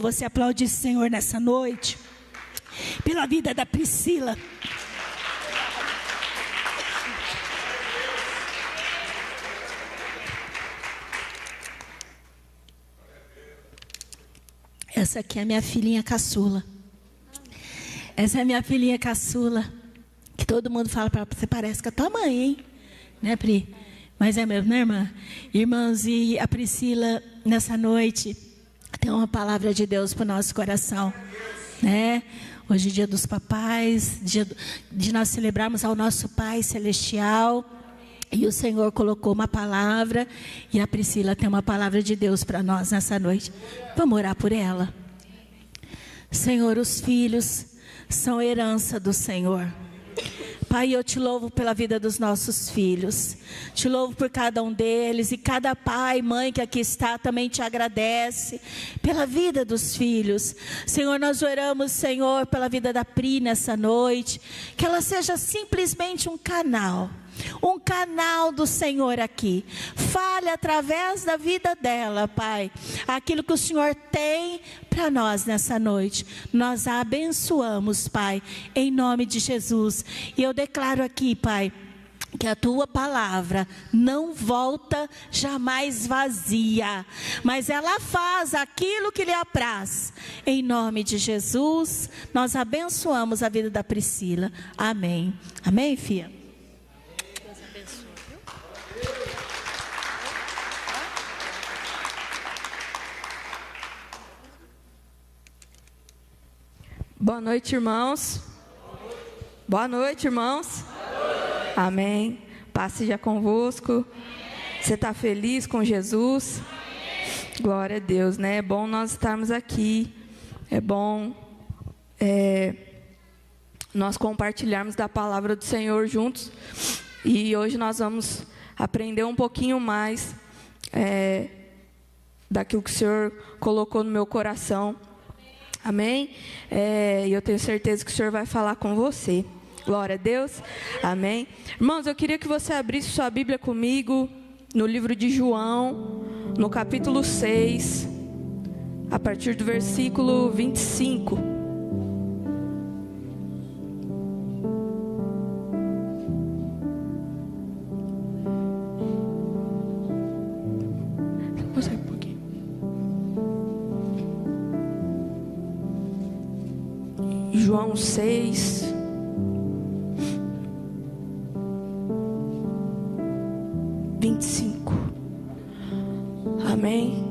Você aplaude o Senhor nessa noite, pela vida da Priscila. Essa aqui é a minha filhinha caçula. Essa é a minha filhinha caçula, que todo mundo fala para você, parece com a tua mãe, hein? Né, Pri? Mas é mesmo, né, irmã? Irmãos, e a Priscila, nessa noite, tem uma palavra de Deus para o nosso coração, né? Hoje é dia dos papais, dia de nós celebrarmos ao nosso Pai Celestial. E o Senhor colocou uma palavra, e a Priscila tem uma palavra de Deus para nós nessa noite. Vamos orar por ela. Senhor, os filhos são herança do Senhor. Pai, eu te louvo pela vida dos nossos filhos, te louvo por cada um deles, e cada pai, mãe que aqui está também te agradece pela vida dos filhos. Senhor, nós oramos, Senhor, pela vida da Pri nessa noite, que ela seja simplesmente um canal do Senhor aqui. Fale através da vida dela, Pai, aquilo que o Senhor tem para nós nessa noite. Nós a abençoamos, Pai, em nome de Jesus. E eu declaro aqui, Pai, que a tua palavra não volta jamais vazia, mas ela faz aquilo que lhe apraz. Em nome de Jesus, nós abençoamos a vida da Priscila. Amém. Amém, filha? Boa noite, irmãos. Boa noite, irmãos. Amém. Paz seja convosco. Você está feliz com Jesus? Glória a Deus, né? É bom nós estarmos aqui. É bom nós compartilharmos da palavra do Senhor juntos. E hoje nós vamos aprender um pouquinho mais daquilo que o Senhor colocou no meu coração. Amém? E eu tenho certeza que o Senhor vai falar com você. Glória a Deus. Amém. Irmãos, eu queria que você abrisse sua Bíblia comigo no livro de João, no capítulo 6, a partir do versículo 25. João 6, amém?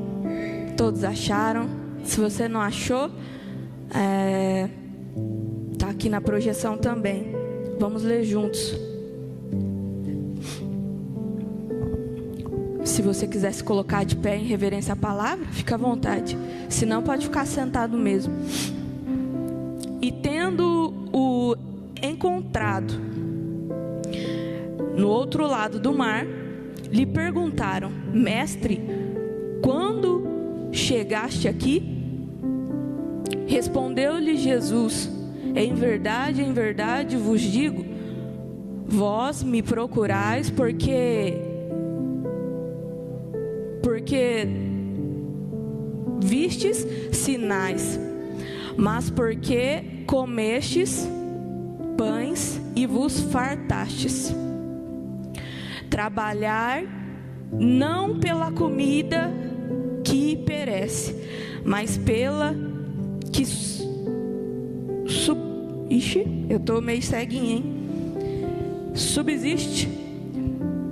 Todos acharam? Se você não achou, está aqui na projeção também. Vamos ler juntos. Se você quiser se colocar de pé em reverência à palavra, fica à vontade. Se não, pode ficar sentado mesmo. E tendo-o encontrado no outro lado do mar, lhe perguntaram: Mestre, quando chegaste aqui? Respondeu-lhe Jesus: em verdade vos digo, vós me procurais porque vistes sinais, mas porque comestes pães e vos fartastes. Trabalhar não pela comida que perece, mas pela que eu estou meio ceguinha, hein? Subsiste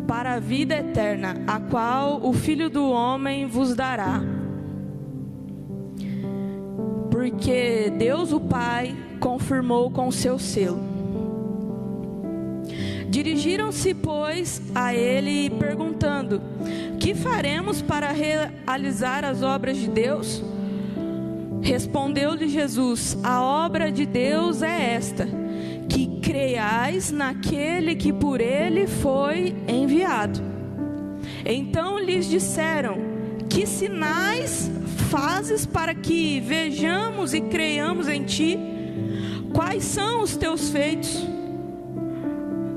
para a vida eterna, a qual o Filho do Homem vos dará. Porque Deus o Pai confirmou com seu selo. Dirigiram-se, pois, a ele perguntando: que faremos para realizar as obras de Deus? Respondeu-lhe Jesus: a obra de Deus é esta, que creiais naquele que por ele foi enviado. Então lhes disseram: que sinais fazes para que vejamos e creiamos em ti? Quais são os teus feitos?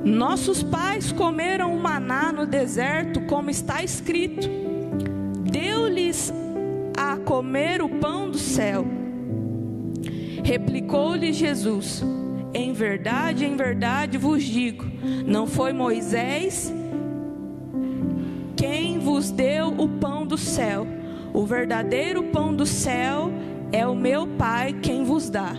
Nossos pais comeram o maná no deserto, como está escrito: deu-lhes a comer o pão do céu. Replicou-lhe Jesus: em verdade vos digo, não foi Moisés quem vos deu o pão do céu. O verdadeiro pão do céu é o meu Pai quem vos dá.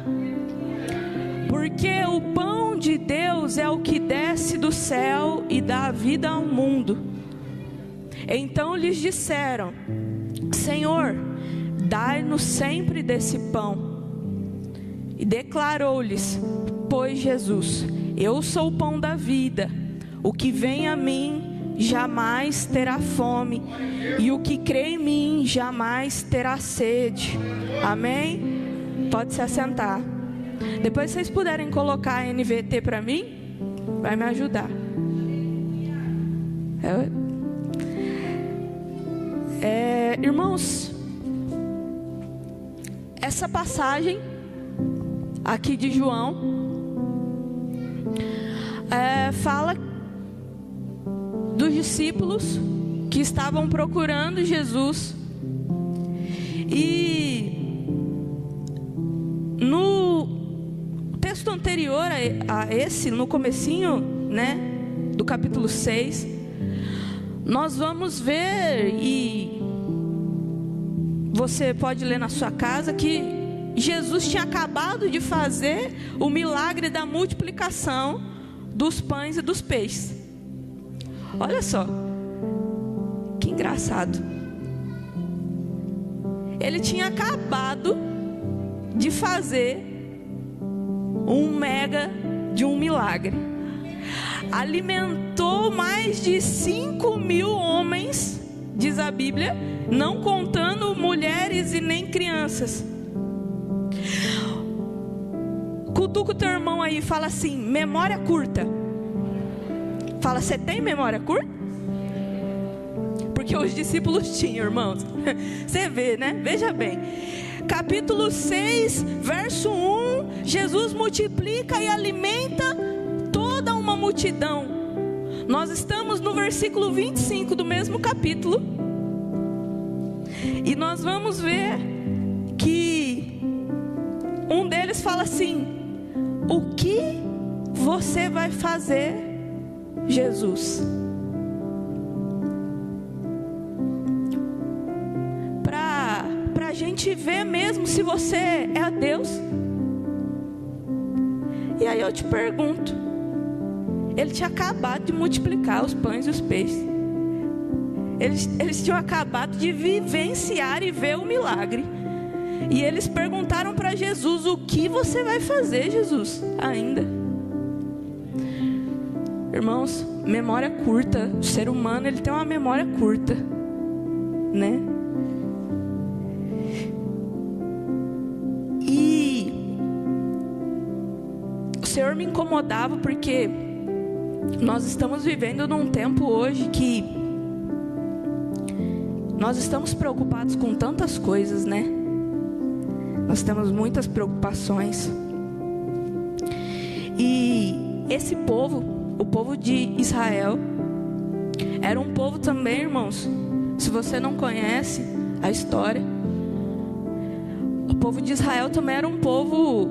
Porque o pão de Deus é o que desce do céu e dá vida ao mundo. Então lhes disseram: Senhor, dai-nos sempre desse pão. E declarou-lhes, pois Jesus: eu sou o pão da vida. O que vem a mim jamais terá fome, e o que crê em mim jamais terá sede. Amém? Pode se assentar. Depois vocês puderem colocar a NVT para mim, vai me ajudar. Irmãos, essa passagem aqui de João fala dos discípulos que estavam procurando Jesus. E no texto anterior a esse, no comecinho, né, do capítulo 6, nós vamos ver, e você pode ler na sua casa, que Jesus tinha acabado de fazer o milagre da multiplicação dos pães e dos peixes. Olha só, que engraçado. Ele tinha acabado de fazer um mega de um milagre. Alimentou mais de 5.000 homens, diz a Bíblia, não contando mulheres e nem crianças. Cutuca o teu irmão aí e fala assim: memória curta. Fala, você tem memória curta? Porque os discípulos tinham, irmãos. Você vê, né? Veja bem. Capítulo 6, verso 1. Jesus multiplica e alimenta toda uma multidão. Nós estamos no versículo 25 do mesmo capítulo. E nós vamos ver que um deles fala assim: o que você vai fazer, Jesus? Para a gente ver mesmo se você é Deus. E aí eu te pergunto, ele tinha acabado de multiplicar os pães e os peixes. Eles tinham acabado de vivenciar e ver o milagre. E eles perguntaram para Jesus: o que você vai fazer, Jesus, ainda? Irmãos, memória curta. O ser humano, ele tem uma memória curta, né? E o Senhor me incomodava porque nós estamos vivendo num tempo hoje que nós estamos preocupados com tantas coisas, né? Nós temos muitas preocupações. E esse povo, o povo de Israel, era um povo também, irmãos. Se você não conhece a história, o povo de Israel também era um povo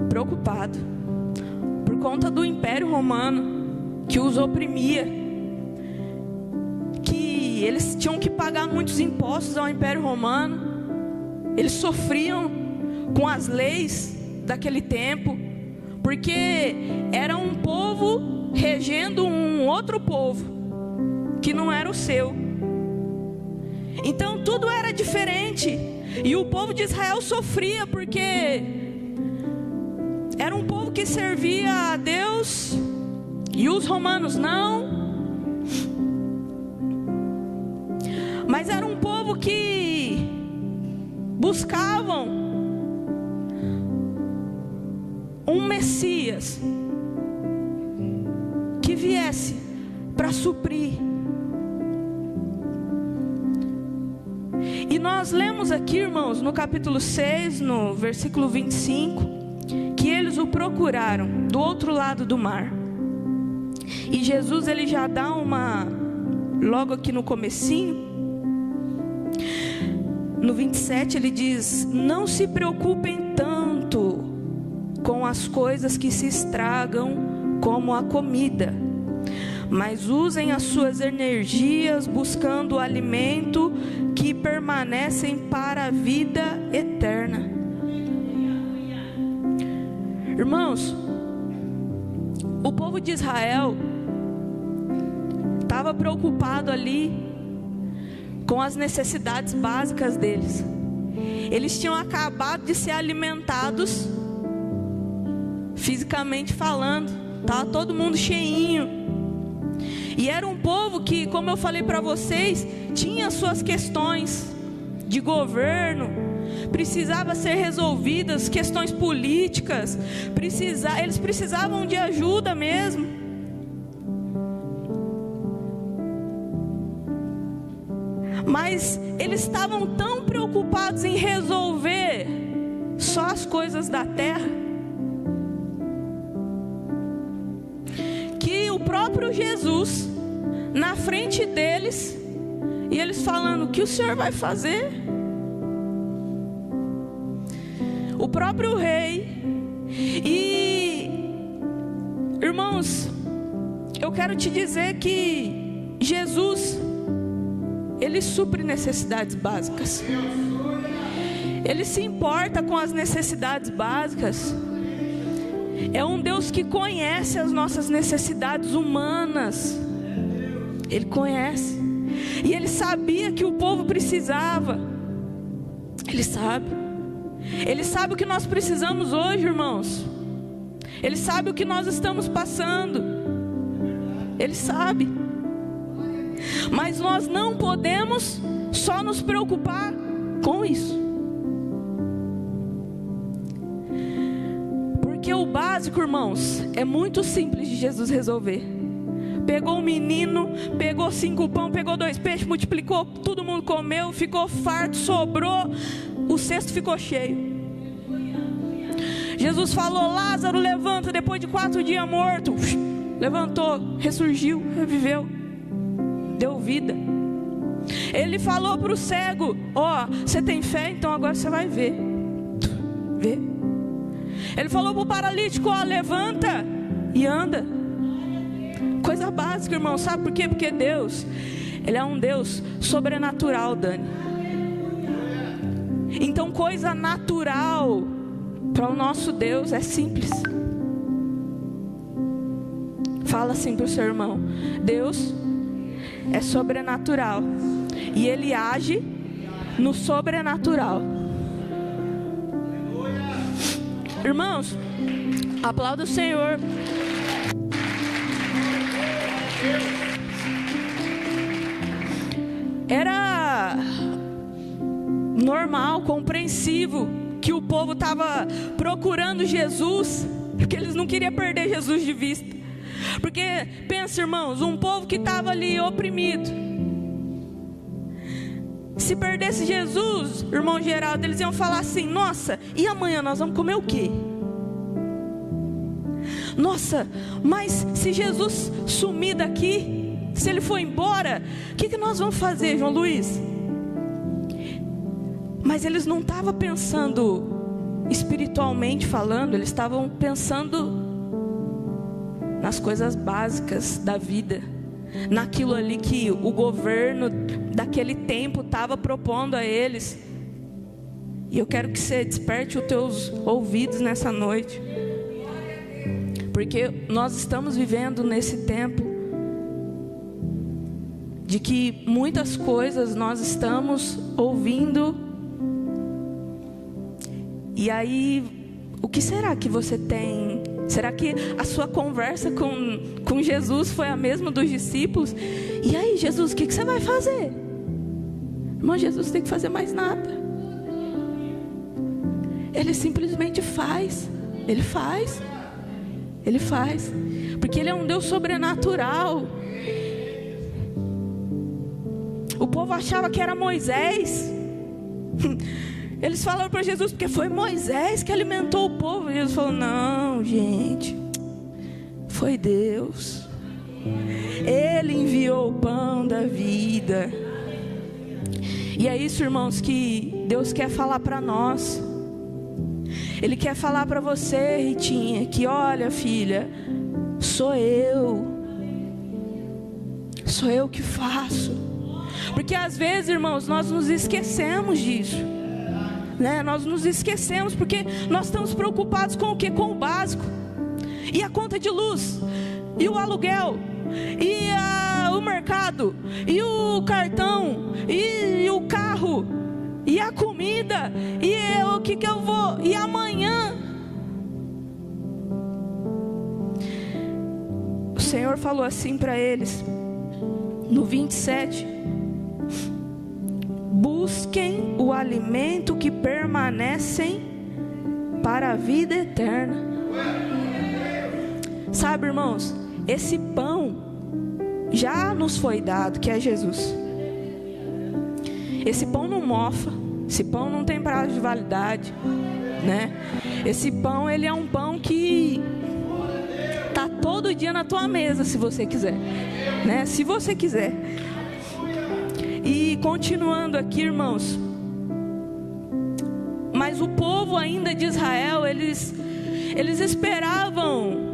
preocupado por conta do Império Romano, que os oprimia, que eles tinham que pagar muitos impostos ao Império Romano. Eles sofriam com as leis daquele tempo, porque era um povo regendo um outro povo, que não era o seu. Então tudo era diferente. E o povo de Israel sofria, porque era um povo que servia a Deus, e os romanos não. Mas era um povo que buscavam um Messias que viesse para suprir. E nós lemos aqui, irmãos, no capítulo 6, no versículo 25, que eles o procuraram do outro lado do mar. E Jesus, ele já dá logo aqui no comecinho, no 27 ele diz: não se preocupem tanto com as coisas que se estragam como a comida, mas usem as suas energias buscando o alimento que permanecem para a vida eterna. Irmãos, o povo de Israel estava preocupado ali com as necessidades básicas deles. Eles tinham acabado de ser alimentados, fisicamente falando, estava todo mundo cheinho. E era um povo que, como eu falei para vocês, tinha suas questões de governo, precisava ser resolvidas, questões políticas, eles precisavam de ajuda mesmo. Mas eles estavam tão preocupados em resolver só as coisas da terra, que o próprio Jesus, na frente deles, e eles falando: o que o Senhor vai fazer? O próprio rei. E, irmãos, eu quero te dizer que Jesus, Ele supre necessidades básicas. Ele se importa com as necessidades básicas. É um Deus que conhece as nossas necessidades humanas. Ele conhece. E Ele sabia que o povo precisava. Ele sabe. Ele sabe o que nós precisamos hoje, irmãos. Ele sabe o que nós estamos passando. Ele sabe. Mas nós não podemos só nos preocupar com isso. Porque o básico, irmãos, é muito simples de Jesus resolver. Pegou um menino, pegou 5 pão, pegou 2 peixes, multiplicou, todo mundo comeu, ficou farto, sobrou, o cesto ficou cheio. Jesus falou: Lázaro, levanta, depois de 4 dias morto. Levantou, ressurgiu, reviveu, deu vida. Ele falou para o cego: ó, você tem fé, então agora você vai ver. Vê. Ele falou para o paralítico: ó, levanta e anda. Coisa básica, irmão, sabe por quê? Porque Deus, Ele é um Deus sobrenatural, Dani. Então coisa natural para o nosso Deus é simples. Fala assim para o seu irmão: Deus é sobrenatural e Ele age no sobrenatural. Irmãos, aplauda o Senhor. Era normal, compreensível que o povo estava procurando Jesus, porque eles não queriam perder Jesus de vista. Porque, pensa, irmãos, um povo que estava ali oprimido, se perdesse Jesus, irmão Geraldo, eles iam falar assim: nossa, e amanhã nós vamos comer o quê? Nossa, mas se Jesus sumir daqui, se Ele for embora, o que nós vamos fazer, João Luiz? Mas eles não estavam pensando espiritualmente falando, eles estavam pensando nas coisas básicas da vida, naquilo ali que o governo daquele tempo estava propondo a eles. E eu quero que você desperte os teus ouvidos nessa noite, porque nós estamos vivendo nesse tempo de que muitas coisas nós estamos ouvindo. E aí, o que será que você tem? Será que a sua conversa com Jesus foi a mesma dos discípulos? E aí, Jesus, o que você vai fazer? Irmão, Jesus não tem que fazer mais nada. Ele simplesmente faz. Ele faz. Ele faz. Porque Ele é um Deus sobrenatural. O povo achava que era Moisés. Eles falaram para Jesus: porque foi Moisés que alimentou o povo. E Jesus falou: não, gente, foi Deus. Ele enviou o pão da vida. E é isso, irmãos, que Deus quer falar para nós. Ele quer falar para você, Ritinha, que olha, filha, sou eu que faço. Porque às vezes, irmãos, nós nos esquecemos disso, né? Nós nos esquecemos porque nós estamos preocupados com o quê? Com o básico. E a conta de luz, e o aluguel, e o mercado, e o cartão, e o carro, e a comida, e o que eu vou, e amanhã. O Senhor falou assim para eles, no 27: busquem o alimento que permanecem para a vida eterna. Sabe, irmãos, esse pão já nos foi dado, que é Jesus. Esse pão não mofa, esse pão não tem prazo de validade, né? Esse pão, ele é um pão que tá todo dia na tua mesa, se você quiser, né? Se você quiser. E continuando aqui, irmãos, mas o povo ainda de Israel, eles esperavam,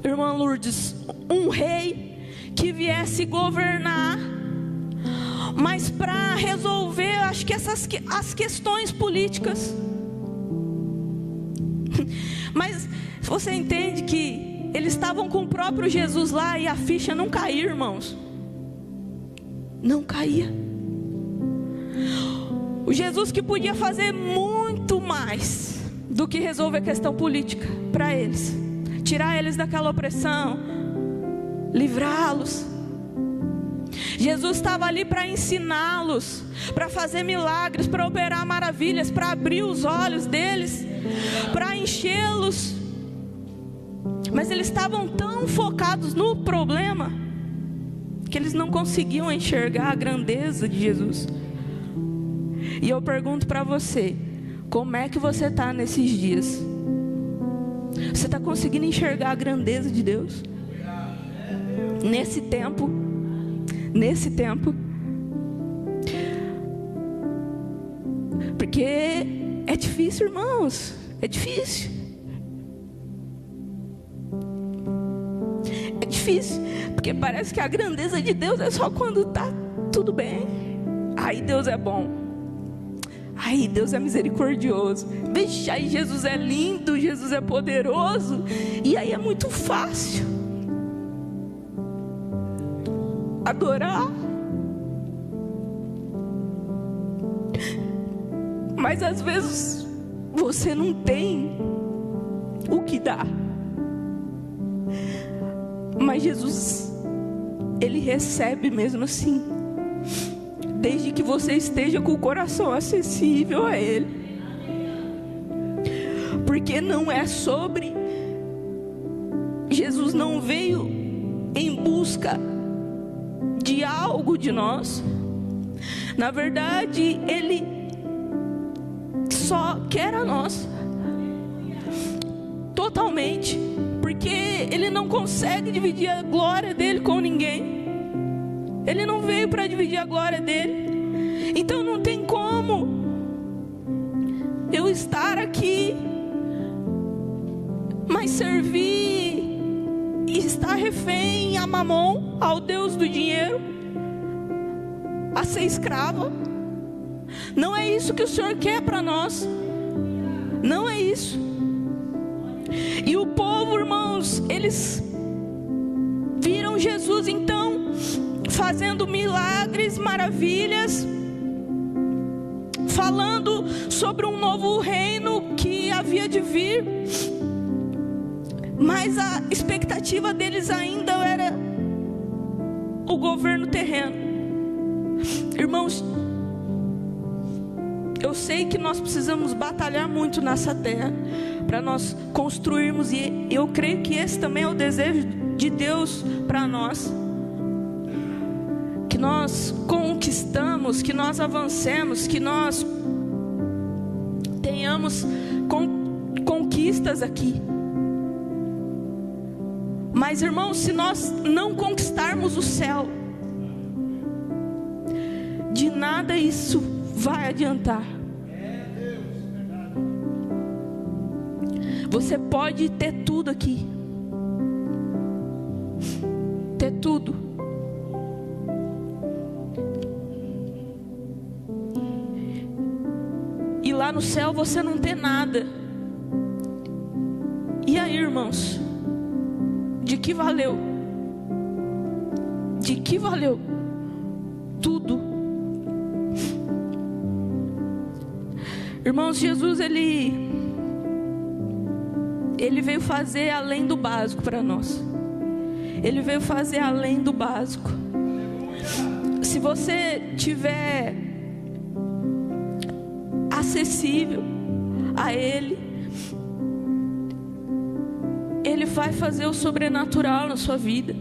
irmã Lourdes, um rei que viesse governar, mas para resolver, acho que as questões políticas. Mas você entende que eles estavam com o próprio Jesus lá e a ficha não caía, irmãos. Não caía. O Jesus que podia fazer muito mais do que resolver a questão política para eles, tirar eles daquela opressão, livrá-los. Jesus estava ali para ensiná-los, para fazer milagres, para operar maravilhas, para abrir os olhos deles, para enchê-los. Mas eles estavam tão focados no problema que eles não conseguiam enxergar a grandeza de Jesus. E eu pergunto para você, como é que você está nesses dias? Você está conseguindo enxergar a grandeza de Deus? Nesse tempo, porque é difícil, irmãos, é difícil. É difícil, porque parece que a grandeza de Deus é só quando está tudo bem. Aí Deus é bom. Aí Deus é misericordioso. Vixe, aí Jesus é lindo, Jesus é poderoso. E aí é muito fácil adorar. Mas às vezes você não tem o que dar. Mas Jesus, Ele recebe mesmo assim, desde que você esteja com o coração acessível a Ele. Porque não é sobre... Jesus não veio em busca de algo de nós. Na verdade, Ele só quer a nós totalmente, porque Ele não consegue dividir a glória dEle com ninguém. Ele não veio para dividir a glória dEle. Então não tem como eu estar aqui, mas servir e estar refém a Mamon, ao Deus do dinheiro, a ser escrava. Não é isso que o Senhor quer para nós. Não é isso. E o povo, irmãos, eles viram Jesus então fazendo milagres, maravilhas, falando sobre um novo reino que havia de vir. Mas a expectativa deles ainda era o governo terreno. Irmãos, eu sei que nós precisamos batalhar muito nessa terra para nós construirmos, e eu creio que esse também é o desejo de Deus para nós, que nós conquistamos, que nós avancemos, que nós tenhamos conquistas aqui. Mas, irmãos, se nós não conquistarmos o céu, de nada isso vai adiantar. Você pode ter tudo aqui, ter tudo, e lá no céu você não ter nada. E aí, irmãos, de que valeu? De que valeu tudo? Irmãos, Jesus ele veio fazer além do básico para nós. Ele veio fazer além do básico. Se você tiver acessível a Ele, Ele vai fazer o sobrenatural na sua vida.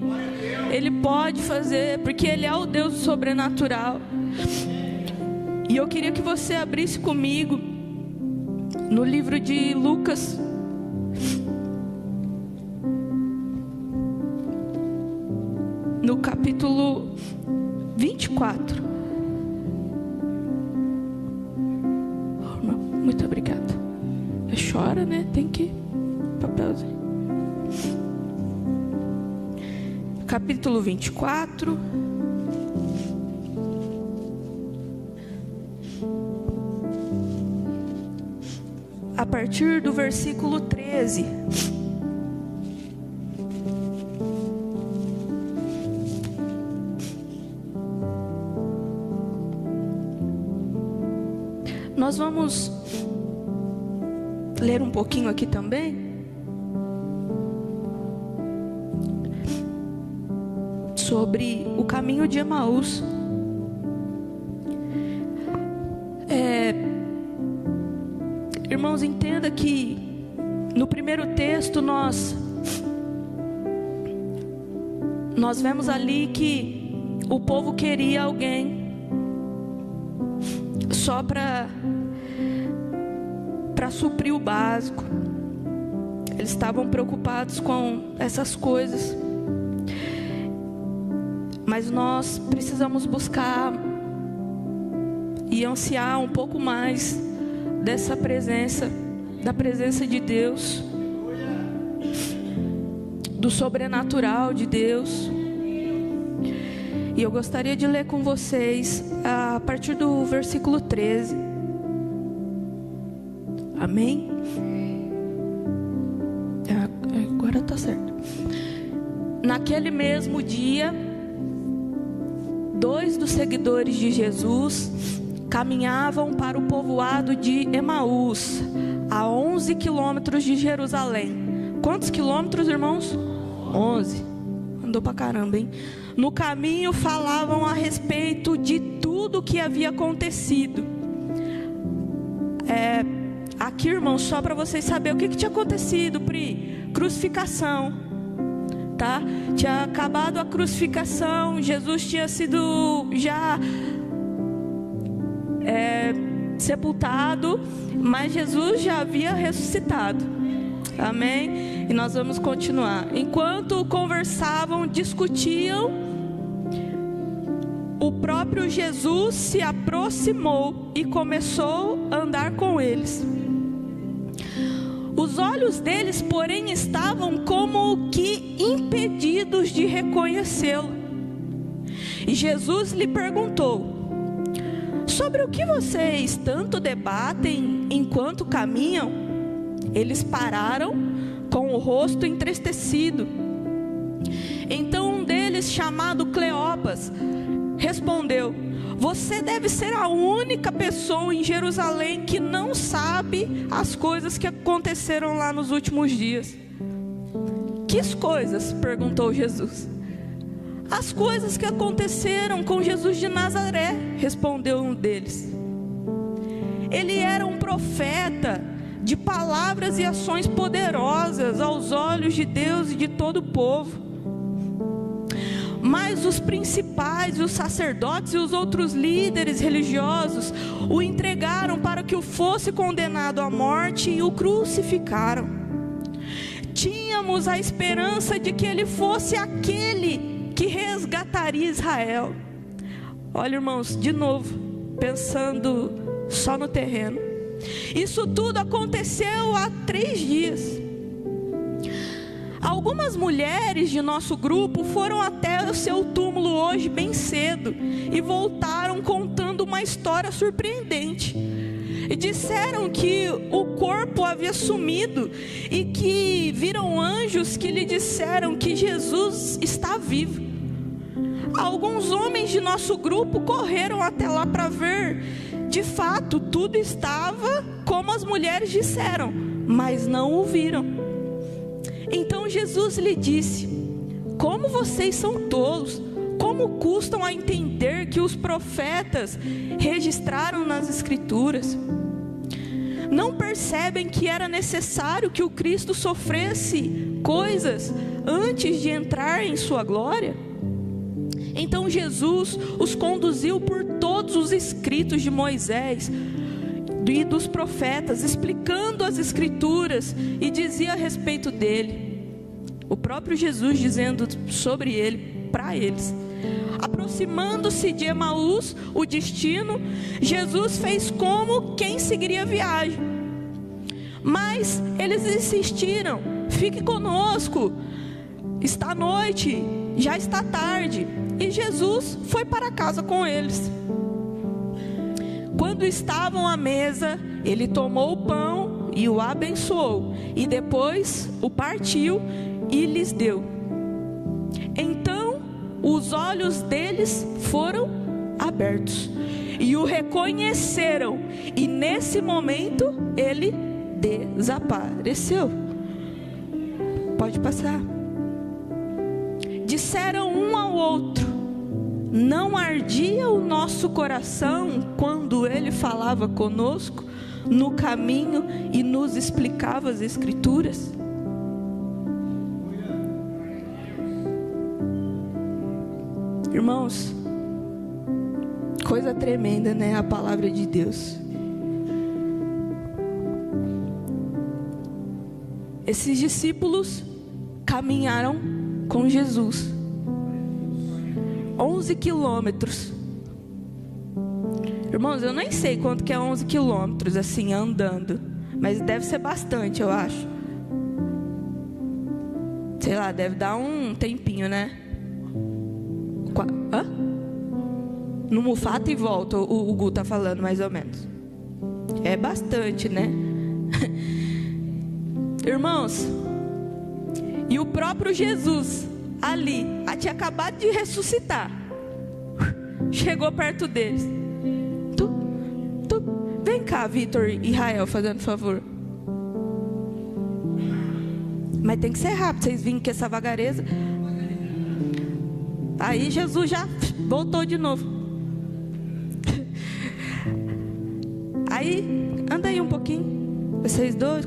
Ele pode fazer, porque Ele é o Deus do sobrenatural. E eu queria que você abrisse comigo no livro de Lucas, no capítulo 24. Muito obrigada. Chora, né? Tem que papelzinho. Capítulo 24. A partir do versículo 13. Nós vamos ler um pouquinho aqui também sobre o caminho de Emaús. Irmãos, entenda que no primeiro texto nós vemos ali que o povo queria alguém só para suprir o básico. Eles estavam preocupados com essas coisas. Mas nós precisamos buscar e ansiar um pouco mais dessa presença, da presença de Deus, do sobrenatural de Deus. E eu gostaria de ler com vocês a partir do versículo 13. Amém? Agora está certo. Naquele mesmo dia, 2 dos seguidores de Jesus caminhavam para o povoado de Emaús, a 11 quilômetros de Jerusalém. Quantos quilômetros, irmãos? 11. Andou pra caramba, hein? No caminho falavam a respeito de tudo o que havia acontecido. Aqui, irmãos, só para vocês saberem o que tinha acontecido, Pri. Crucificação, tá? Tinha acabado a crucificação, Jesus tinha sido já sepultado, mas Jesus já havia ressuscitado. Amém? E nós vamos continuar. Enquanto conversavam, discutiam, o próprio Jesus se aproximou e começou a andar com eles. Os olhos deles, porém, estavam como que impedidos de reconhecê-lo. E Jesus lhe perguntou: sobre o que vocês tanto debatem enquanto caminham? Eles pararam com o rosto entristecido. Então um deles, chamado Cleopas, respondeu: você deve ser a única pessoa em Jerusalém que não sabe as coisas que aconteceram lá nos últimos dias. Que coisas? Perguntou Jesus. As coisas que aconteceram com Jesus de Nazaré, respondeu um deles. Ele era um profeta de palavras e ações poderosas aos olhos de Deus e de todo o povo. Mas os principais, os sacerdotes e os outros líderes religiosos o entregaram para que o fosse condenado à morte e o crucificaram. Tínhamos a esperança de que ele fosse aquele que resgataria Israel. Olha, irmãos, de novo, pensando só no terreno. Isso tudo aconteceu há 3 dias. Algumas mulheres de nosso grupo foram até o seu túmulo hoje bem cedo e voltaram contando uma história surpreendente. E disseram que o corpo havia sumido e que viram anjos que lhe disseram que Jesus está vivo. Alguns homens de nosso grupo correram até lá para ver. De fato, tudo estava como as mulheres disseram, mas não o viram. Então Jesus lhe disse: como vocês são tolos, como custam a entender que os profetas registraram nas Escrituras? Não percebem que era necessário que o Cristo sofresse coisas antes de entrar em sua glória? Então Jesus os conduziu por todos os escritos de Moisés e dos profetas, explicando as Escrituras, e dizia a respeito dele, o próprio Jesus dizendo sobre ele, para eles. Aproximando-se de Emaús, o destino, Jesus fez como quem seguiria a viagem. Mas eles insistiram: fique conosco, está noite, já está tarde. E Jesus foi para casa com eles. Quando estavam à mesa, ele tomou o pão e o abençoou, e depois o partiu e lhes deu. Então os olhos deles foram abertos e o reconheceram, e nesse momento ele desapareceu. Pode passar. Disseram um ao outro: não ardia o nosso coração quando ele falava conosco no caminho e nos explicava as Escrituras? Irmãos, coisa tremenda, né? A palavra de Deus. Esses discípulos caminharam com Jesus 11 quilômetros. Irmãos, eu nem sei quanto que é 11 quilômetros assim, andando, mas deve ser bastante, eu acho. Sei lá, deve dar um tempinho, né? Hã? No Mufato e volta, o Gu tá falando mais ou menos. É bastante, né? Irmãos, e o próprio Jesus ali, tinha acabado de ressuscitar, chegou perto deles. Vem cá, Vitor e Rael, fazendo favor. Mas tem que ser rápido, vocês virem com essa vagareza. Aí Jesus já voltou de novo. Aí, anda aí um pouquinho, vocês dois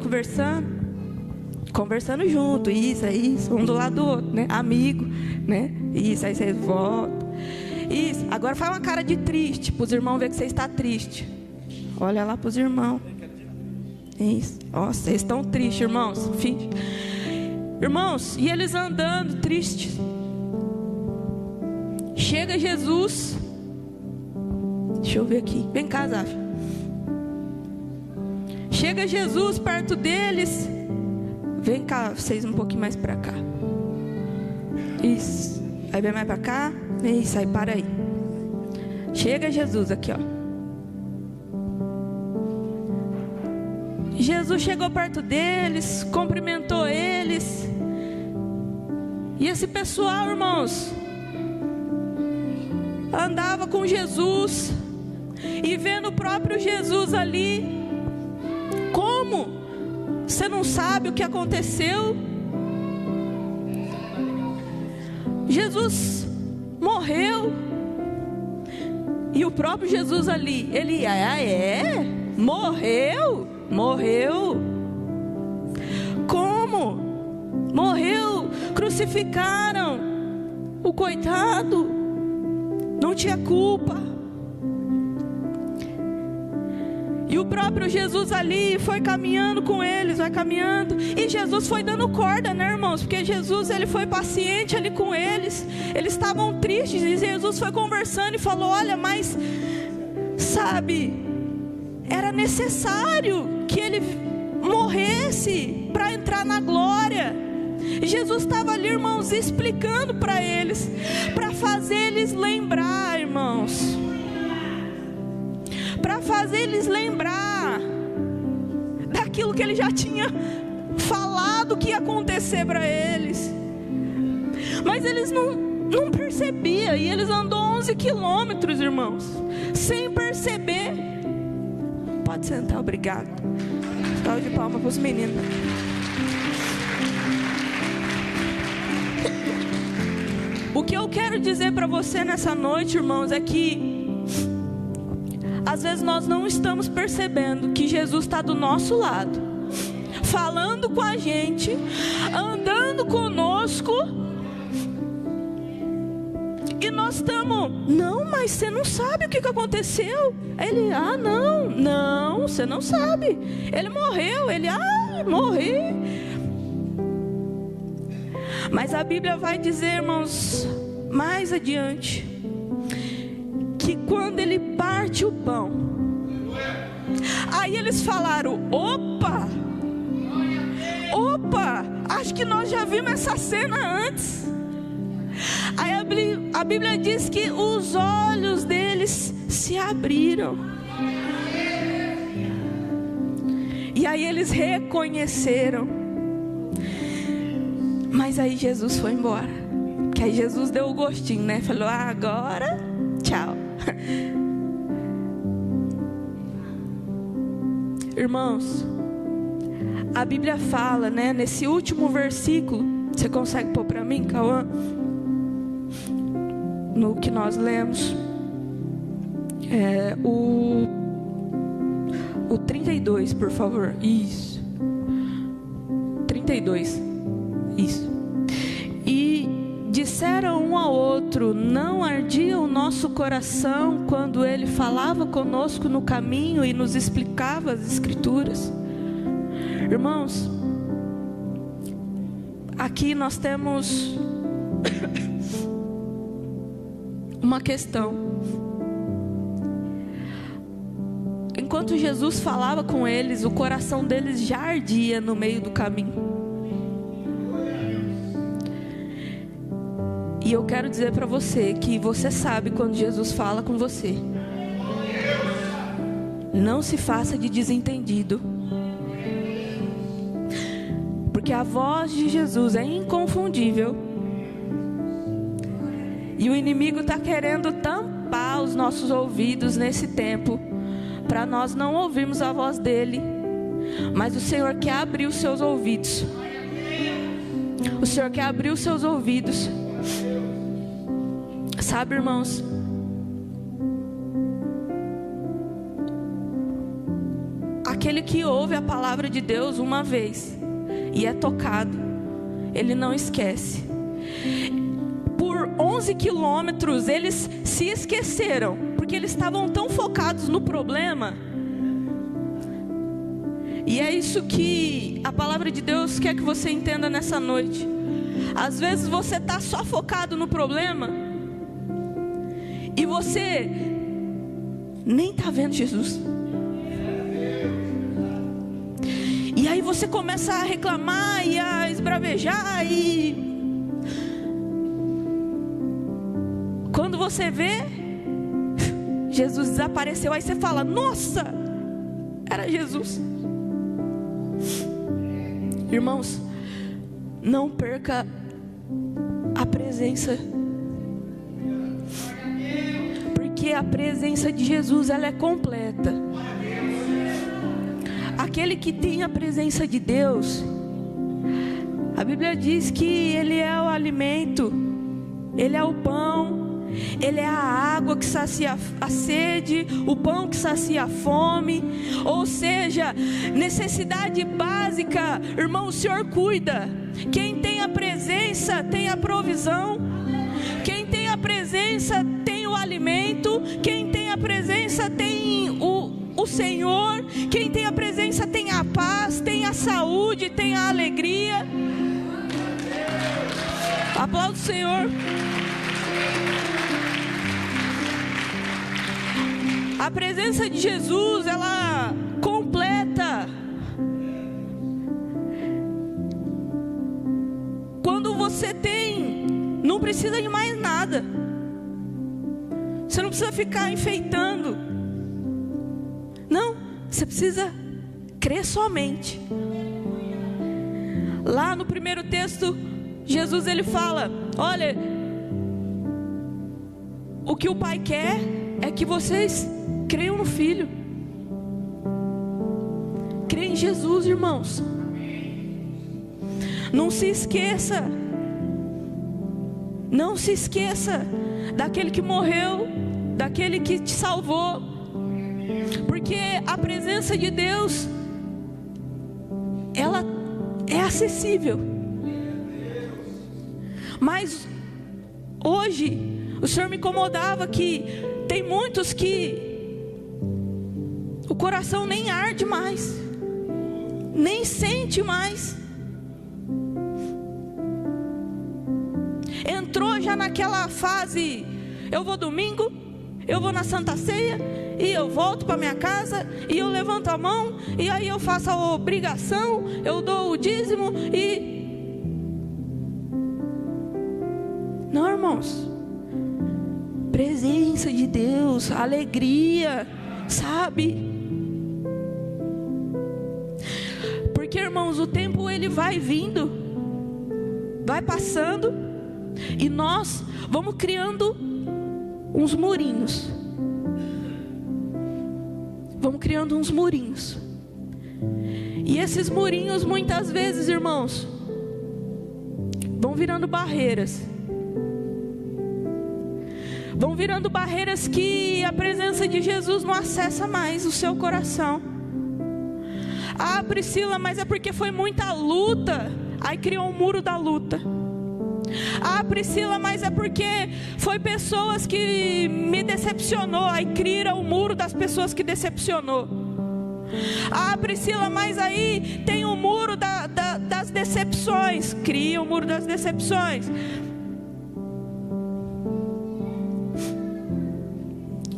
conversando junto, isso, um do lado do outro, né? Amigo, né? Isso, aí vocês voltam. Isso, agora faz uma cara de triste, para os irmãos verem que você está triste. Olha lá para os irmãos. Isso, ó, vocês estão tristes, irmãos. Irmãos, e eles andando tristes. Chega Jesus. Deixa eu ver aqui, vem cá, Zaf. Chega Jesus perto deles. Vem cá, vocês um pouquinho mais para cá. Isso. Aí vem mais para cá. Isso, aí para aí. Chega Jesus aqui, ó. Jesus chegou perto deles, cumprimentou eles. E esse pessoal, irmãos, andava com Jesus e vendo o próprio Jesus ali. Como? Você não sabe o que aconteceu? Jesus morreu. E o próprio Jesus ali, ele morreu? Morreu? Como? Morreu? Crucificaram o coitado, não tinha culpa. E o próprio Jesus ali foi caminhando com eles, vai caminhando. E Jesus foi dando corda, né, irmãos? Porque Jesus, ele foi paciente ali com eles. Eles estavam tristes e Jesus foi conversando e falou: olha, mas, sabe, era necessário que ele morresse para entrar na glória. E Jesus estava ali, irmãos, explicando para eles, para fazer eles lembrar, irmãos. Para fazer eles lembrar daquilo que ele já tinha falado que ia acontecer para eles. Mas eles não percebiam. E eles andou 11 quilômetros, irmãos, sem perceber. Pode sentar, obrigado. Salve de palmas para os meninos. O que eu quero dizer para você nessa noite, irmãos, é que às vezes nós não estamos percebendo que Jesus está do nosso lado, falando com a gente, andando conosco, e nós estamos: não, mas você não sabe o que aconteceu. Ele: não, você não sabe. Ele morreu. Ele: morri. Mas a Bíblia vai dizer, irmãos, mais adiante, que quando ele parte o pão, aí eles falaram: opa, acho que nós já vimos essa cena antes. Aí a Bíblia diz que os olhos deles se abriram. E aí eles reconheceram. Mas aí Jesus foi embora. Que aí Jesus deu o gostinho, né? Falou: agora, tchau. Irmãos, a Bíblia fala, né, nesse último versículo, você consegue pôr para mim, Cauã? No que nós lemos, o 32, por favor. Isso. 32. Isso. E disseram um ao outro: não ardia o nosso coração quando ele falava conosco no caminho e nos explicava as Escrituras? Irmãos, aqui nós temos uma questão. Enquanto Jesus falava com eles, o coração deles já ardia no meio do caminho. E eu quero dizer para você que você sabe quando Jesus fala com você. Não se faça de desentendido, porque a voz de Jesus é inconfundível. E o inimigo está querendo tampar os nossos ouvidos nesse tempo, para nós não ouvirmos a voz dele. Mas o Senhor quer abrir os seus ouvidos. O Senhor quer abrir os seus ouvidos. Sabe, irmãos, aquele que ouve a palavra de Deus uma vez e é tocado, ele não esquece. Por 11 quilômetros eles se esqueceram, porque eles estavam tão focados no problema. E é isso que a palavra de Deus quer que você entenda nessa noite. Às vezes você está só focado no problema e você nem está vendo Jesus. E aí você começa a reclamar e a esbravejar, e quando você vê, Jesus desapareceu. Aí você fala: nossa, era Jesus. Irmãos, não perca a presença, porque a presença de Jesus, ela é completa. Aquele que tem a presença de Deus, a Bíblia diz que Ele é o alimento, Ele é o pão, Ele é a água que sacia a sede, o pão que sacia a fome. Ou seja, necessidade básica, irmão, o Senhor cuida. Quem tem a presença tem a provisão. Quem tem a presença tem o alimento. Quem tem a presença tem o o Senhor. Quem tem a presença tem a paz, tem a saúde, tem a alegria. Aplauda o Senhor. A presença de Jesus, ela completa. Quando você tem, não precisa de mais nada. Você não precisa ficar enfeitando. Não, você precisa crer somente. Lá no primeiro texto, Jesus ele fala: olha, o que o Pai quer é que vocês creiam no Filho. Creia em Jesus, irmãos. Não se esqueça. Não se esqueça daquele que morreu, daquele que te salvou. Porque a presença de Deus, ela é acessível. Mas hoje o Senhor me incomodava que tem muitos que o coração nem arde mais, nem sente mais. Entrou já naquela fase: eu vou domingo, eu vou na Santa Ceia, e eu volto para minha casa, e eu levanto a mão, e aí eu faço a obrigação, eu dou o dízimo, e... Não, irmãos. Presença de Deus, alegria, sabe? Porque, irmãos, o tempo ele vai vindo, vai passando, e nós vamos criando uns murinhos. Vamos criando uns murinhos. E esses murinhos, muitas vezes, irmãos, vão virando barreiras. Vão virando barreiras que a presença de Jesus não acessa mais o seu coração. Ah, Priscila, mas é porque foi muita luta, aí criou um muro da luta. Ah, Priscila, mas é porque foi pessoas que me decepcionou, aí cria o muro das pessoas que decepcionou. Ah, Priscila, mas aí tem o muro das decepções, cria o muro das decepções.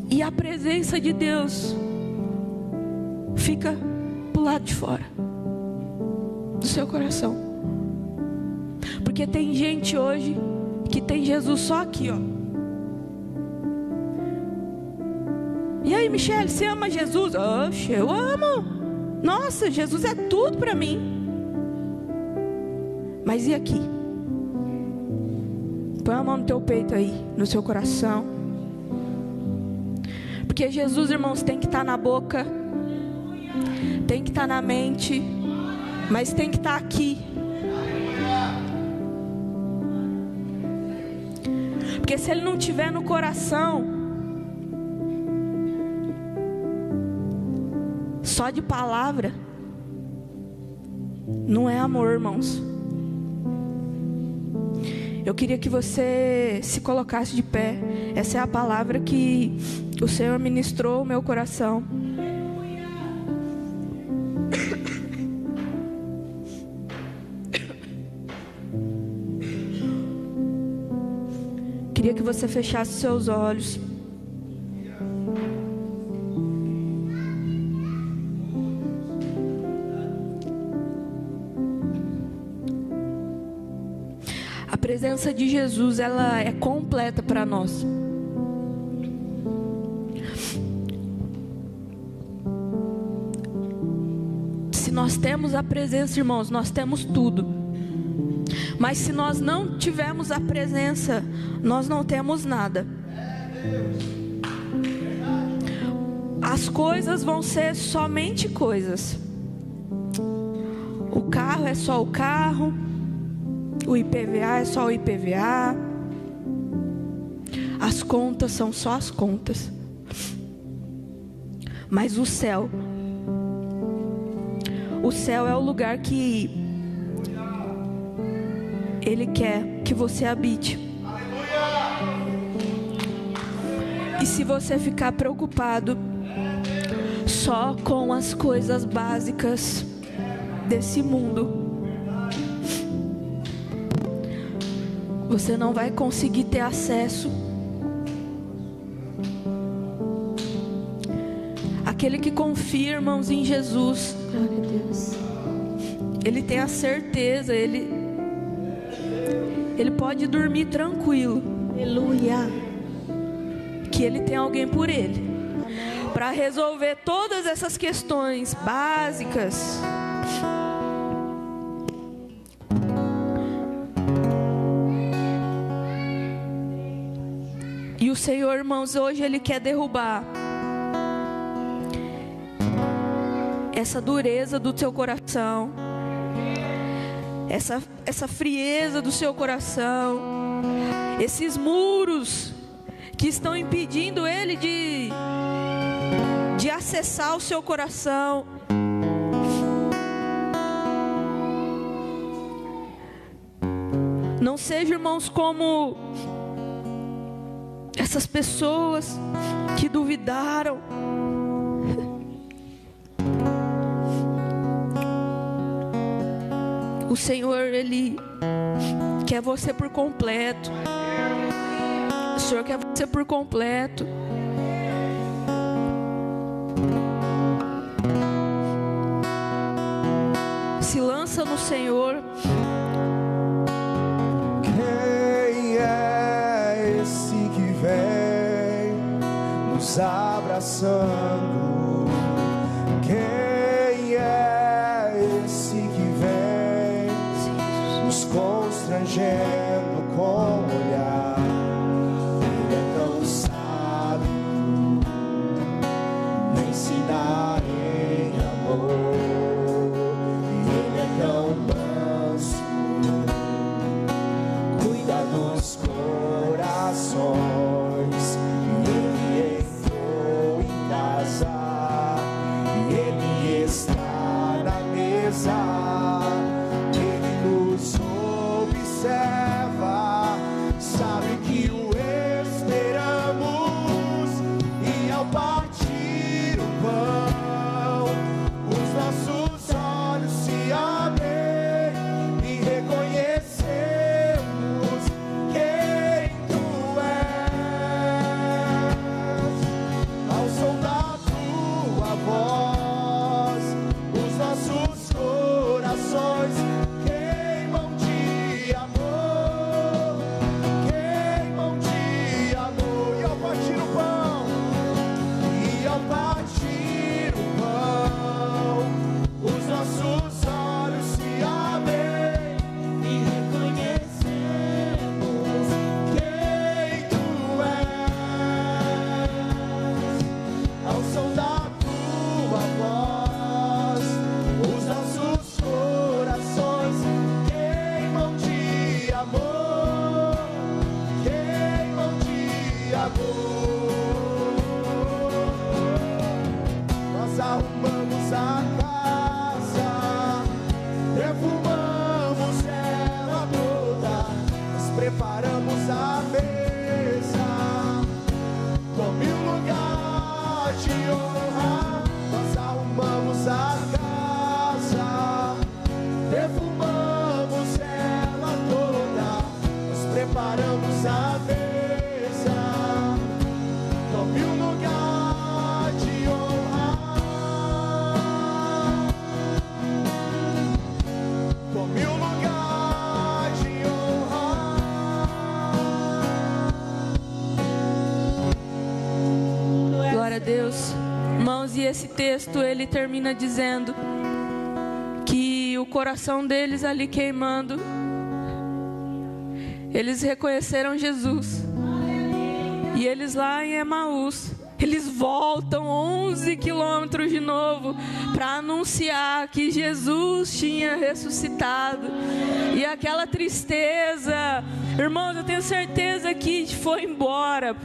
E a presença de Deus fica pro lado de fora do seu coração. Porque tem gente hoje que tem Jesus só aqui, ó. E aí, Michele, você ama Jesus? Oxe, eu amo. Nossa, Jesus é tudo para mim. Mas e aqui? Põe a mão no teu peito aí, no seu coração. Porque Jesus, irmãos, tem que estar na boca, tem que estar na mente, mas tem que estar aqui. Porque se ele não estiver no coração, só de palavra, não é amor, irmãos. Eu queria que você se colocasse de pé. Essa é a palavra que o Senhor ministrou ao meu coração. Queria que você fechasse seus olhos. A presença de Jesus, ela é completa para nós. Se nós temos a presença, irmãos, nós temos tudo. Mas se nós não tivermos a presença, nós não temos nada. As coisas vão ser somente coisas. O carro é só o carro. O IPVA é só o IPVA. As contas são só as contas. Mas o céu é o lugar que Ele quer que você habite. E se você ficar preocupado só com as coisas básicas desse mundo você não vai conseguir ter acesso. Aquele que confia, irmãos, em Jesus, glória a Deus, ele tem a certeza, ele pode dormir tranquilo. Aleluia. Que ele tem alguém por ele para resolver todas essas questões básicas. E o Senhor, irmãos, hoje Ele quer derrubar essa dureza do teu coração, essa frieza do seu coração, esses muros que estão impedindo Ele de acessar o seu coração. Não seja, irmãos, como essas pessoas que duvidaram. O Senhor, Ele quer você por completo. O Senhor quer você por completo. Se lança no Senhor. Quem é esse que vem nos abraçando? Quem é esse que vem nos constrangendo com o olhar? Ele é tão sábio, me ensinar em amor. Ele é tão manso, cuida dos corações. Ele entrou em casa, Ele está na mesa. Ele nos observa, sabe que o esperamos. E ao partir o pão, os nossos olhos se abrem e reconhecemos quem Tu és. Ao som da Tua voz, os nossos corações queimam de amor, queimam de amor. E ao partir o pão, os nossos olhos se abrem e reconhecemos quem Tu és. Ao som da Tua voz, os nossos corações queimam de amor, queimam de amor. Nós arrumamos a casa, perfumamos ela toda, nós preparamos a mesa, como um lugar de honra. Nós arrumamos a casa, perfumamos ela toda, nós preparamos a mesa, como um lugar de honra. Como um lugar de honra. Glória a Deus. Irmãos, e esse texto ele termina dizendo que o coração deles ali queimando, eles reconheceram Jesus. E eles lá em Emaús, eles voltam 11 quilômetros de novo para anunciar que Jesus tinha ressuscitado. E aquela tristeza, irmãos, eu tenho certeza que foi embora.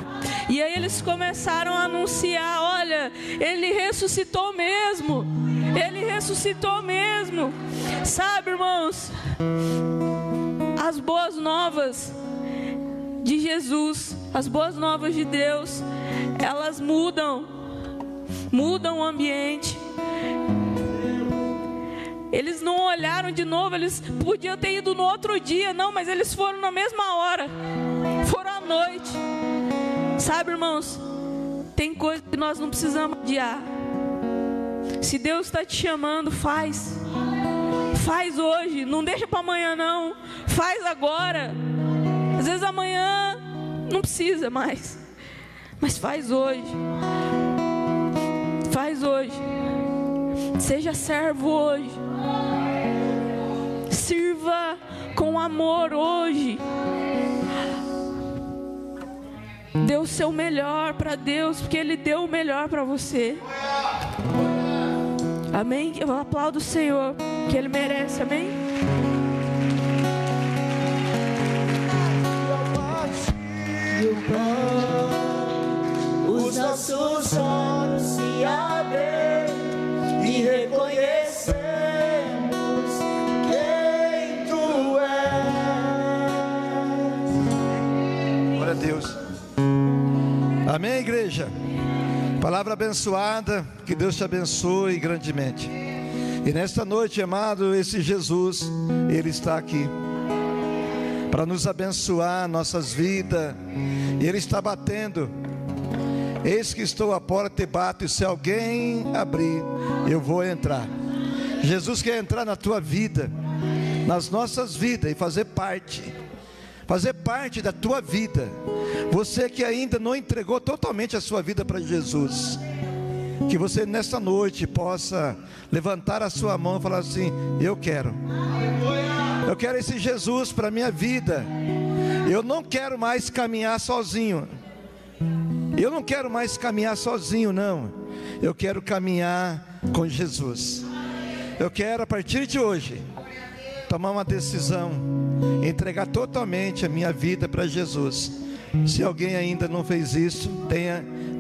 E aí eles começaram a anunciar: olha, Ele ressuscitou mesmo. Ele ressuscitou mesmo. Sabe, irmãos, as boas novas de Jesus, as boas novas de Deus, elas mudam mudam o ambiente. Eles não olharam de novo, eles podiam ter ido no outro dia, não, mas eles foram na mesma hora, foram à noite. Sabe, irmãos, tem coisa que nós não precisamos adiar. Se Deus está te chamando, faz hoje, não deixa para amanhã não, faz agora. Às vezes amanhã não precisa mais, mas faz hoje. Seja servo hoje, sirva com amor hoje. Dê o seu melhor para Deus, porque Ele deu o melhor para você. Amém? Eu aplaudo o Senhor, que Ele merece, amém? Os nossos olhos se abrem e reconhecemos quem Tu és. Glória a Deus. Amém, igreja? Palavra abençoada, que Deus te abençoe grandemente. E nesta noite, amado, esse Jesus, Ele está aqui para nos abençoar nossas vidas. E Ele está batendo. Eis que estou à porta e bato, e se alguém abrir, eu vou entrar. Jesus quer entrar na tua vida, nas nossas vidas, e fazer parte da tua vida. Você que ainda não entregou totalmente a sua vida para Jesus, que você nesta noite possa levantar a sua mão e falar assim: eu quero esse Jesus para a minha vida. Eu não quero mais caminhar sozinho. Não. Eu quero caminhar com Jesus. Eu quero, a partir de hoje, tomar uma decisão, entregar totalmente a minha vida para Jesus. Se alguém ainda não fez isso,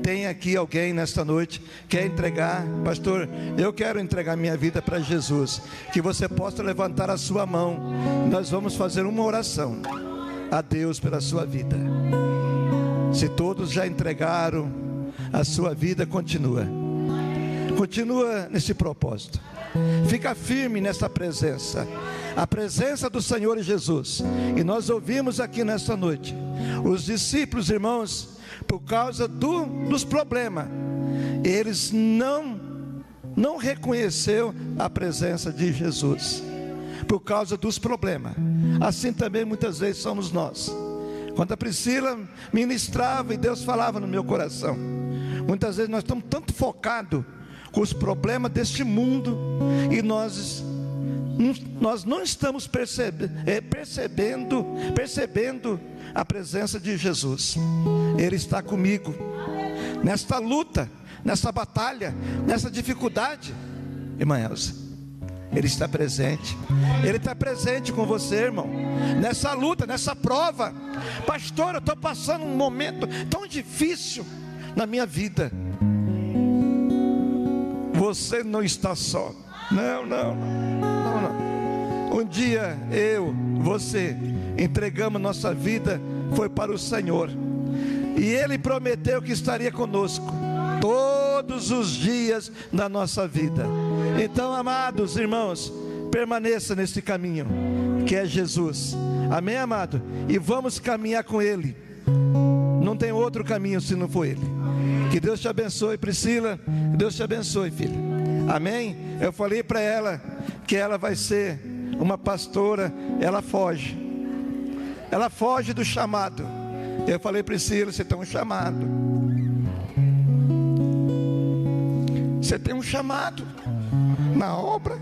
tem aqui alguém nesta noite, quer entregar: pastor, eu quero entregar minha vida para Jesus. Que você possa levantar a sua mão. Nós vamos fazer uma oração a Deus pela sua vida. Se todos já entregaram a sua vida, continua nesse propósito. Fica firme nessa presença, a presença do Senhor Jesus. E nós ouvimos aqui nesta noite, os discípulos, irmãos, por causa dos problemas, eles não reconheceu a presença de Jesus, por causa dos problemas. Assim também muitas vezes somos nós. Quando a Priscila ministrava e Deus falava no meu coração, muitas vezes nós estamos tanto focados com os problemas deste mundo, e nós não estamos percebendo a presença de Jesus. Ele está comigo nesta luta, nessa batalha, nessa dificuldade. Irmã Elza, Ele está presente. Ele está presente com você, irmão, nessa luta, nessa prova. Pastor, eu estou passando um momento tão difícil na minha vida. Você não está só. Não. Um dia você entregamos nossa vida, foi para o Senhor, e Ele prometeu que estaria conosco todos os dias da nossa vida. Então, amados irmãos, permaneça nesse caminho que é Jesus. Amém, amado? E vamos caminhar com Ele. Não tem outro caminho se não for Ele. Que Deus te abençoe, Priscila. Que Deus te abençoe, filha. Amém? Eu falei para ela que ela vai ser uma pastora. Ela foge do chamado. Eu falei: Priscila, você tem um chamado. Você tem um chamado na obra.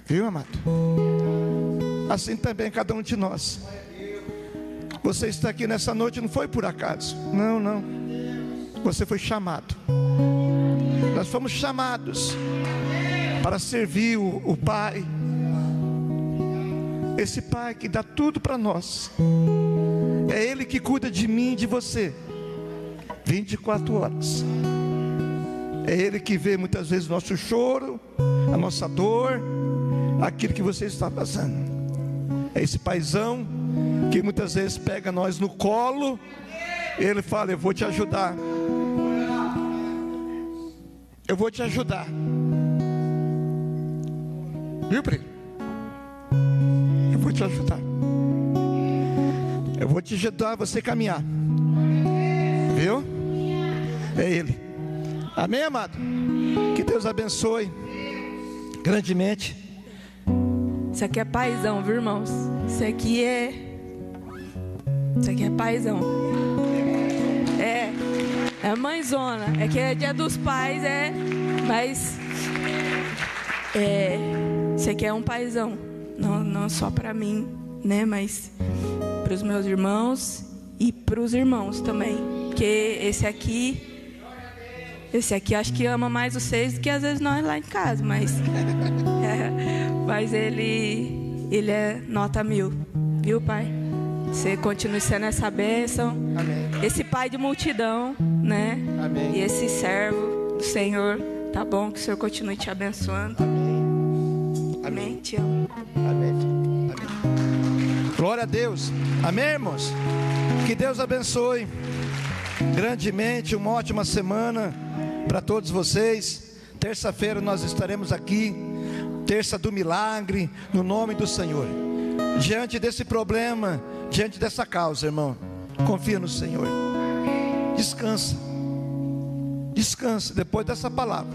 Viu, amado? Assim também cada um de nós. Você está aqui nessa noite não foi por acaso. Não. Você foi chamado. Nós fomos chamados para servir o Pai. Esse Pai que dá tudo para nós. É Ele que cuida de mim e de você 24 horas. É Ele que vê muitas vezes o nosso choro, a nossa dor, aquilo que você está passando. É esse paizão que muitas vezes pega nós no colo. Ele fala: eu vou te ajudar. eu vou te ajudar. Viu, Pri? Eu vou te ajudar. Eu vou te ajudar a você caminhar. Viu? É Ele. Amém, amado? Que Deus abençoe grandemente. Isso aqui é paizão, viu, irmãos? Isso aqui é paizão. É mãezona. É que é dia dos pais, mas isso aqui é um paizão. Não só para mim, né? Mas para os meus irmãos e para os irmãos também. Porque esse aqui acho que ama mais vocês do que às vezes nós lá em casa, mas ele é nota 1000, viu, pai? Você continue sendo essa bênção. Amém. Esse pai de multidão, né? Amém. E esse servo do Senhor, tá bom? Que o Senhor continue te abençoando. Amém. Amém. Te amo. Amém. Amém. Glória a Deus. Amém, irmãos? Que Deus abençoe grandemente. Uma ótima semana para todos vocês. Terça-feira nós estaremos aqui, terça do milagre, no nome do Senhor. Diante desse problema, diante dessa causa, irmão, confia no Senhor. Descansa. Descansa depois dessa palavra.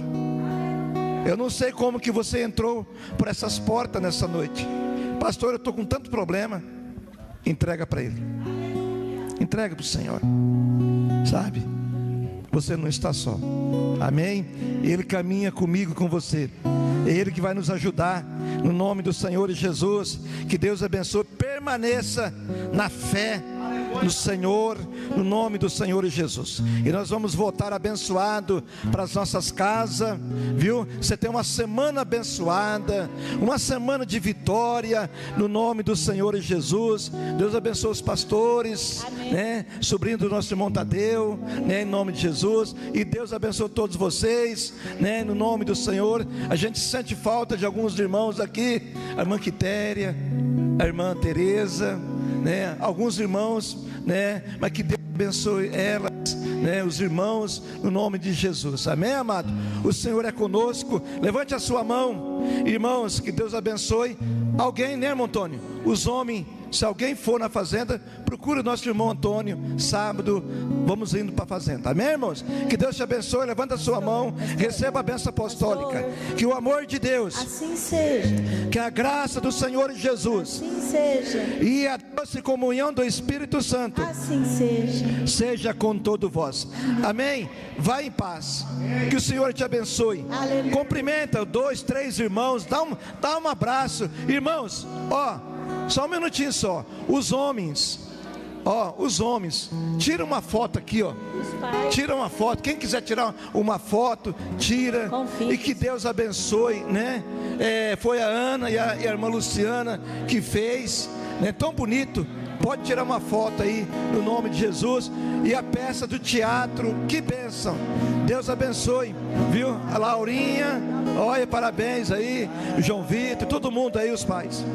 Eu não sei como que você entrou por essas portas nessa noite. Pastor, eu estou com tanto problema. Entrega para Ele. Entrega para o Senhor. Sabe? Você não está só. Amém? Ele caminha comigo, com você. É Ele que vai nos ajudar. No nome do Senhor Jesus. Que Deus abençoe. Permaneça na fé no Senhor, no nome do Senhor Jesus. E nós vamos voltar abençoado para as nossas casas, viu? Você tem uma semana abençoada, uma semana de vitória, no nome do Senhor Jesus. Deus abençoe os pastores, né? Sobrinho do nosso irmão Tadeu, né? Em nome de Jesus. E Deus abençoe todos vocês, né? No nome do Senhor. A gente sente falta de alguns irmãos aqui, a irmã Quitéria, a irmã Tereza, né? Alguns irmãos, né? Mas que Deus abençoe elas, né? Os irmãos, no nome de Jesus. Amém, amado? O Senhor é conosco. Levante a sua mão, irmãos. Que Deus abençoe alguém, né, irmão Antônio? Os homens, se alguém for na fazenda, procure o nosso irmão Antônio. Sábado vamos indo para a fazenda. Amém, irmãos? Que Deus te abençoe. Levanta a sua mão, receba a bênção apostólica. Que o amor de Deus, Assim seja. que a graça do Senhor Jesus Assim seja. e a doce comunhão do Espírito Santo Assim seja. seja com todos vós. Amém? Vai em paz. Que o Senhor te abençoe. Aleluia. Cumprimenta 2, 3 irmãos. Dá um abraço. Irmãos, só um minutinho só. Os homens, tira uma foto aqui, tira uma foto. Quem quiser tirar uma foto, tira. Confie. E que Deus abençoe, né? Foi a Ana e a irmã Luciana que fez, né? Tão bonito. Pode tirar uma foto aí, no nome de Jesus. E a peça do teatro, que bênção. Deus abençoe, viu? A Laurinha, olha, parabéns aí. O João Vitor, todo mundo aí, os pais.